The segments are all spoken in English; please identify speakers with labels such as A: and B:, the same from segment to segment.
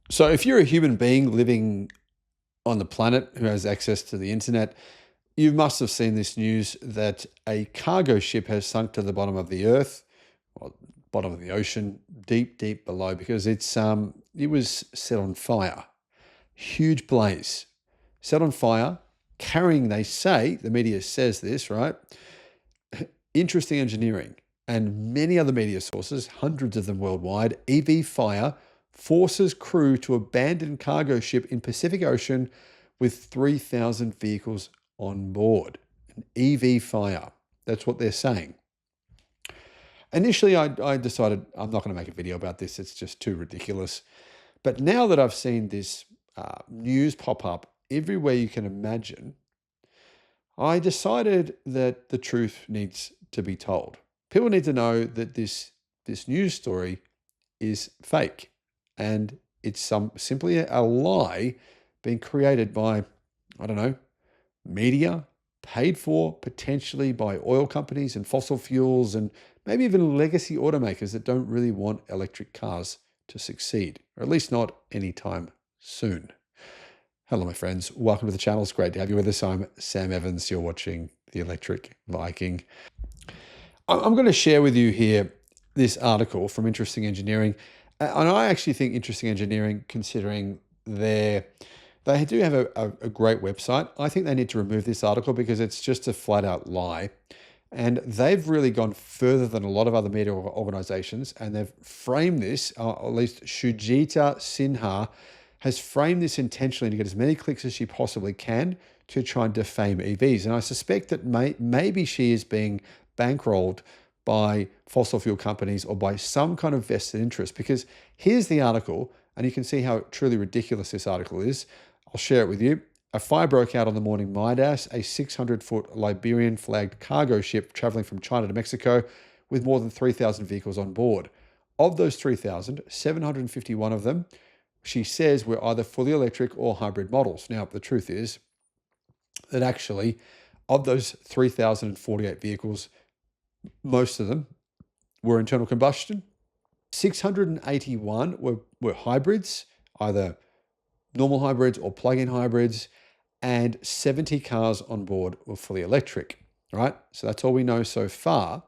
A: So, if you're a human being living on the planet who has access to the internet, you must have seen this news that a cargo ship has sunk to the bottom of the earth, or bottom of the ocean, deep, deep below, because it was set on fire. Huge blaze, set on fire, carrying, they say, the media says this, right? Interesting engineering and many other media sources, hundreds of them worldwide. EV fire forces crew to abandon cargo ship in Pacific Ocean with 3,000 vehicles on board. An EV fire. That's what they're saying. Initially, I decided I'm not going to make a video about this. It's just too ridiculous. But now that I've seen this news pop up everywhere you can imagine, I decided that the truth needs to be told. People need to know that this news story is fake and it's simply a lie being created by, I don't know, media, paid for potentially by oil companies and fossil fuels and maybe even legacy automakers that don't really want electric cars to succeed, or at least not anytime soon. Hello, my friends. Welcome to the channel. It's great to have you with us. I'm Sam Evans. You're watching The Electric Viking. I'm going to share with you here this article from Interesting Engineering. And I actually think Interesting Engineering, considering they do have a great website, I think they need to remove this article because it's just a flat out lie. And they've really gone further than a lot of other media organizations. And they've framed this, or at least Shujita Sinha has framed this intentionally to get as many clicks as she possibly can to try and defame EVs. And I suspect that maybe she is being bankrolled by fossil fuel companies or by some kind of vested interest. Because here's the article, and you can see how truly ridiculous this article is. I'll share it with you. A fire broke out on the Morning Midas, a 600-foot Liberian-flagged cargo ship traveling from China to Mexico with more than 3,000 vehicles on board. Of those 3,000, 751 of them, she says, were either fully electric or hybrid models. Now, the truth is that actually, of those 3,048 vehicles, most of them were internal combustion. 681 were hybrids, either normal hybrids or plug-in hybrids, and 70 cars on board were fully electric, right? So that's all we know so far.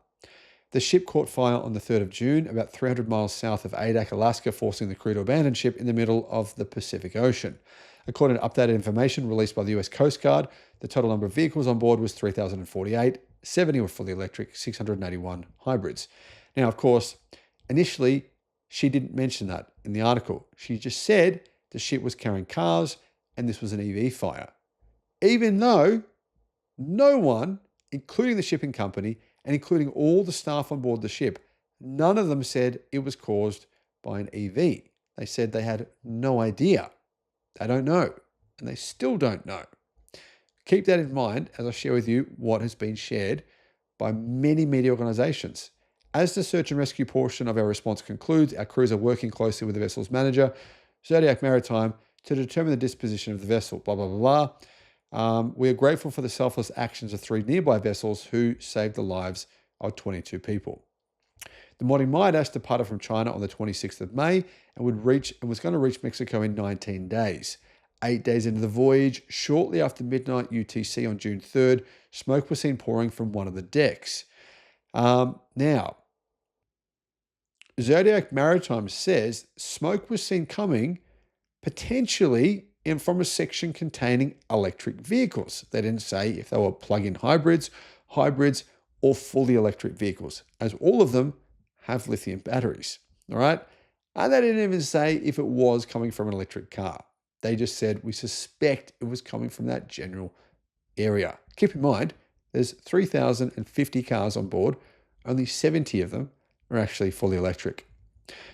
A: The ship caught fire on the 3rd of June, about 300 miles south of Adak, Alaska, forcing the crew to abandon ship in the middle of the Pacific Ocean. According to updated information released by the US Coast Guard, the total number of vehicles on board was 3,048, 70 were fully electric, 681 hybrids. Now, of course, initially, she didn't mention that in the article. She just said the ship was carrying cars and this was an EV fire. Even though no one, including the shipping company and including all the staff on board the ship, none of them said it was caused by an EV. They said they had no idea. They don't know, and they still don't know. Keep that in mind as I share with you what has been shared by many media organizations. As the search and rescue portion of our response concludes, our crews are working closely with the vessel's manager, Zodiac Maritime, to determine the disposition of the vessel, blah, blah, blah, blah. We are grateful for the selfless actions of 3 nearby vessels who saved the lives of 22 people. The Morning Midas departed from China on the 26th of May and was going to reach Mexico in 19 days. 8 days into the voyage, shortly after midnight UTC on June 3rd, smoke was seen pouring from one of the decks. Now, Zodiac Maritime says smoke was seen coming potentially from a section containing electric vehicles. They didn't say if they were plug-in hybrids, or fully electric vehicles, as all of them have lithium batteries, all right? And they didn't even say if it was coming from an electric car. They just said, we suspect it was coming from that general area. Keep in mind, there's 3,050 cars on board. Only 70 of them are actually fully electric.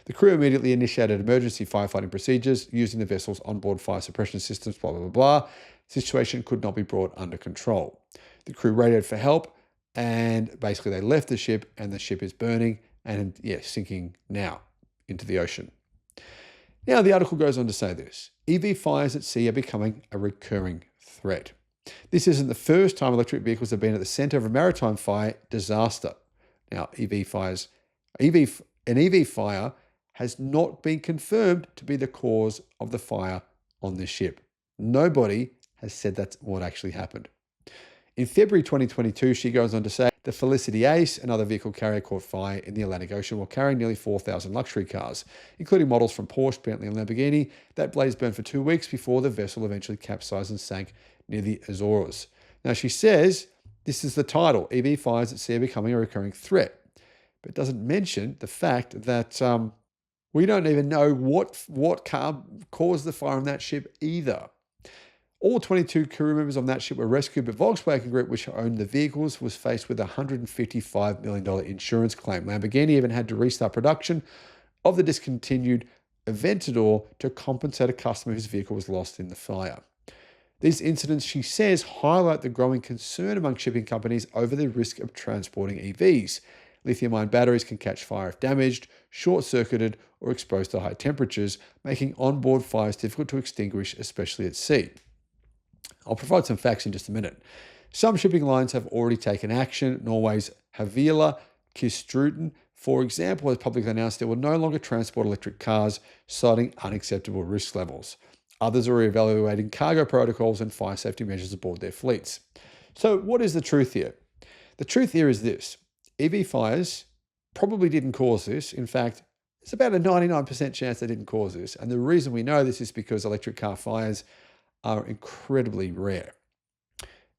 A: The crew immediately initiated emergency firefighting procedures using the vessel's onboard fire suppression systems, blah, blah, blah, blah. The situation could not be brought under control. The crew radioed for help, and basically they left the ship, and the ship is burning and, sinking now into the ocean. Now, the article goes on to say this. EV fires at sea are becoming a recurring threat. This isn't the first time electric vehicles have been at the center of a maritime fire disaster. Now, an EV fire has not been confirmed to be the cause of the fire on this ship. Nobody has said that's what actually happened. In February 2022, she goes on to say, the Felicity Ace, another vehicle carrier, caught fire in the Atlantic Ocean while carrying nearly 4,000 luxury cars, including models from Porsche, Bentley, and Lamborghini. That blaze burned for 2 weeks before the vessel eventually capsized and sank near the Azores. Now, she says, this is the title, EV fires at sea are becoming a recurring threat, but doesn't mention the fact that we don't even know what car caused the fire on that ship either. All 22 crew members on that ship were rescued, but Volkswagen Group, which owned the vehicles, was faced with a $155 million insurance claim. Lamborghini even had to restart production of the discontinued Aventador to compensate a customer whose vehicle was lost in the fire. These incidents, she says, highlight the growing concern among shipping companies over the risk of transporting EVs. Lithium-ion batteries can catch fire if damaged, short-circuited, or exposed to high temperatures, making onboard fires difficult to extinguish, especially at sea. I'll provide some facts in just a minute. Some shipping lines have already taken action. Norway's Havila Kystruten, for example, has publicly announced it will no longer transport electric cars, citing unacceptable risk levels. Others are evaluating cargo protocols and fire safety measures aboard their fleets. So what is the truth here? The truth here is this. EV fires probably didn't cause this. In fact, it's about a 99% chance they didn't cause this. And the reason we know this is because electric car fires are incredibly rare.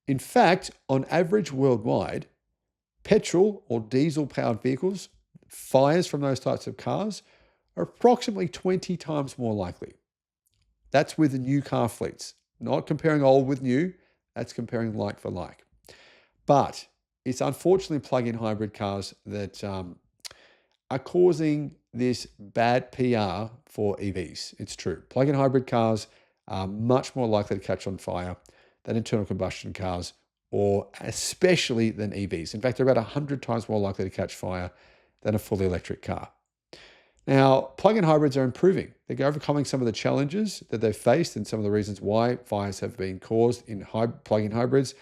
A: In fact, on average worldwide, petrol or diesel-powered vehicles, fires from those types of cars are approximately 20 times more likely. That's with the new car fleets, not comparing old with new, that's comparing like for like. But it's unfortunately plug-in hybrid cars that are causing this bad PR for EVs. It's true. Plug-in hybrid cars are much more likely to catch on fire than internal combustion cars, or especially than EVs. In fact, they're about 100 times more likely to catch fire than a fully electric car. Now, plug-in hybrids are improving. They're overcoming some of the challenges that they've faced and some of the reasons why fires have been caused in plug-in hybrids,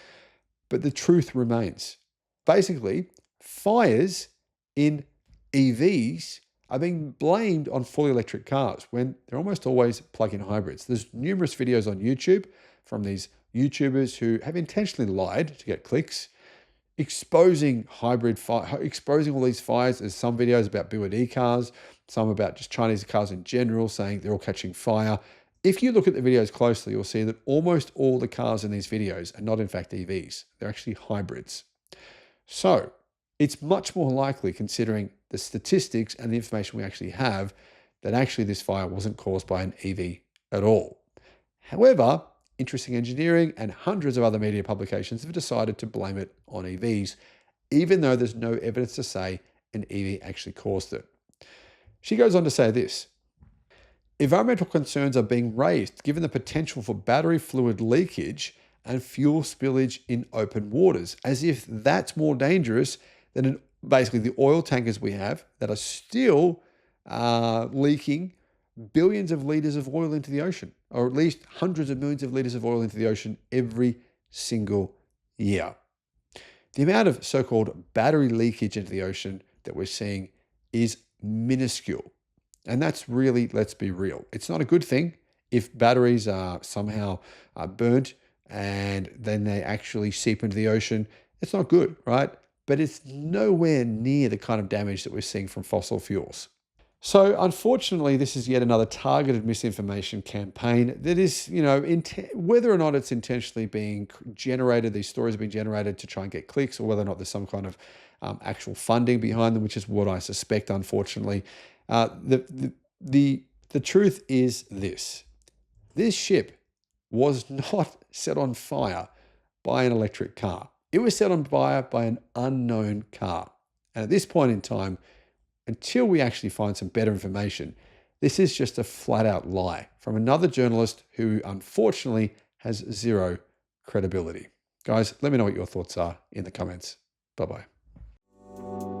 A: but the truth remains. Basically, fires in EVs are being blamed on fully electric cars when they're almost always plug-in hybrids. There's numerous videos on YouTube from these YouTubers who have intentionally lied to get clicks, exposing exposing all these fires. There's some videos about BYD cars, some about just Chinese cars in general, saying they're all catching fire. If you look at the videos closely, you'll see that almost all the cars in these videos are not in fact EVs. They're actually hybrids. So it's much more likely, considering the statistics and the information we actually have, that actually this fire wasn't caused by an EV at all. However, Interesting Engineering and hundreds of other media publications have decided to blame it on EVs, even though there's no evidence to say an EV actually caused it. She goes on to say this: environmental concerns are being raised given the potential for battery fluid leakage and fuel spillage in open waters, as if that's more dangerous than basically the oil tankers we have that are still leaking billions of liters of oil into the ocean, or at least hundreds of millions of liters of oil into the ocean every single year. The amount of so-called battery leakage into the ocean that we're seeing is minuscule. And that's really, let's be real, it's not a good thing if batteries are somehow burnt and then they actually seep into the ocean. It's not good, right? But it's nowhere near the kind of damage that we're seeing from fossil fuels. So unfortunately, this is yet another targeted misinformation campaign that is, whether or not it's intentionally being generated, these stories are being generated to try and get clicks, or whether or not there's some kind of actual funding behind them, which is what I suspect, unfortunately. The truth is this: this ship was not set on fire by an electric car. It was set on fire by an unknown car. And at this point in time, until we actually find some better information, this is just a flat out lie from another journalist who unfortunately has zero credibility. Guys, let me know what your thoughts are in the comments. Bye-bye.